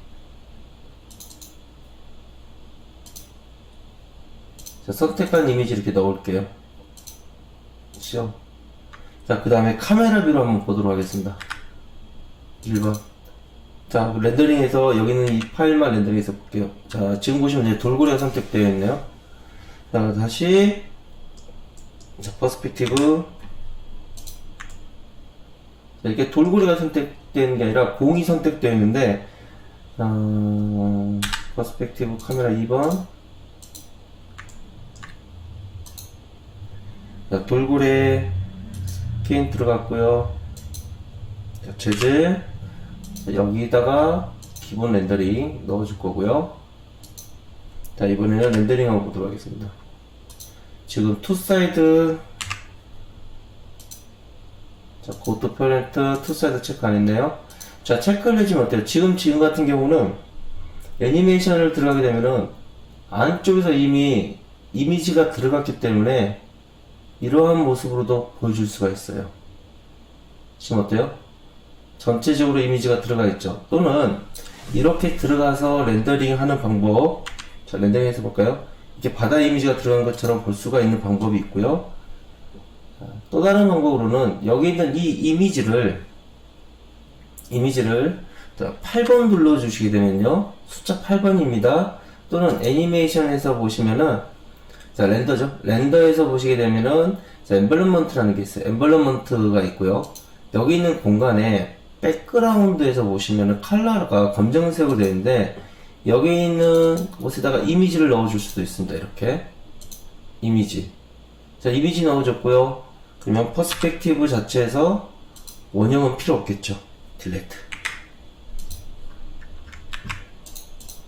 자, 선택한 이미지 이렇게 넣을게요. 그렇죠? 자, 그 다음에 카메라 뷰로 한번 보도록 하겠습니다. 1번. 자, 렌더링해서 여기는 이 파일만 렌더링해서 볼게요. 자, 지금 보시면 이제 돌고래가 선택되어 있네요. 자, 다시 자, 퍼스펙티브. 자, 이렇게 돌고래가 선택되어 선택되는 게 아니라 공이 선택되어 있는데, 퍼스펙티브 카메라 2번. 자, 돌고래 스킨 들어갔고요. 자, 재질. 자, 여기다가 기본 렌더링 넣어줄 거고요. 자, 이번에는 렌더링 한번 보도록 하겠습니다. 지금 투사이드, 자, 고토 페렌트 투사이드 체크 안 했네요. 자, 체크를 해주면 어때요? 지금 같은 경우는 애니메이션을 들어가게 되면은 안쪽에서 이미 이미지가 들어갔기 때문에 이러한 모습으로도 보여줄 수가 있어요. 지금 어때요? 전체적으로 이미지가 들어가 있죠. 또는 이렇게 들어가서 렌더링 하는 방법. 자, 렌더링 해서 볼까요? 이렇게 바다 이미지가 들어간 것처럼 볼 수가 있는 방법이 있고요. 자, 또 다른 방법으로는 여기 있는 이 이미지를 자, 8번 눌러주시게 되면요, 숫자 8번입니다. 또는 애니메이션에서 보시면은, 자, 렌더죠. 렌더에서 보시게 되면은, 자, 엠블럼먼트라는 게 있어요. 엠블럼먼트가 있고요. 여기 있는 공간에 백그라운드에서 보시면은 컬러가 검정색으로 되어 있는데, 여기 있는 곳에다가 이미지를 넣어줄 수도 있습니다. 이렇게 이미지. 자, 이미지 넣어줬고요. 그러면 퍼스펙티브 자체에서 원형은 필요 없겠죠. 딜렉트.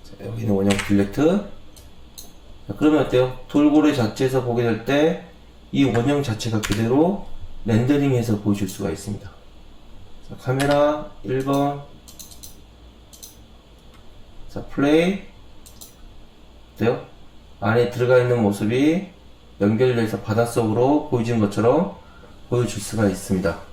자, 여기는 원형 딜렉트. 자, 그러면 어때요? 돌고래 자체에서 보게 될 때 이 원형 자체가 그대로 렌더링해서 보여줄 수가 있습니다. 자, 카메라 1번. 자, 플레이. 어때요? 안에 들어가 있는 모습이 연결돼서 바닷속으로 보여지는 것처럼 보여줄 수가 있습니다.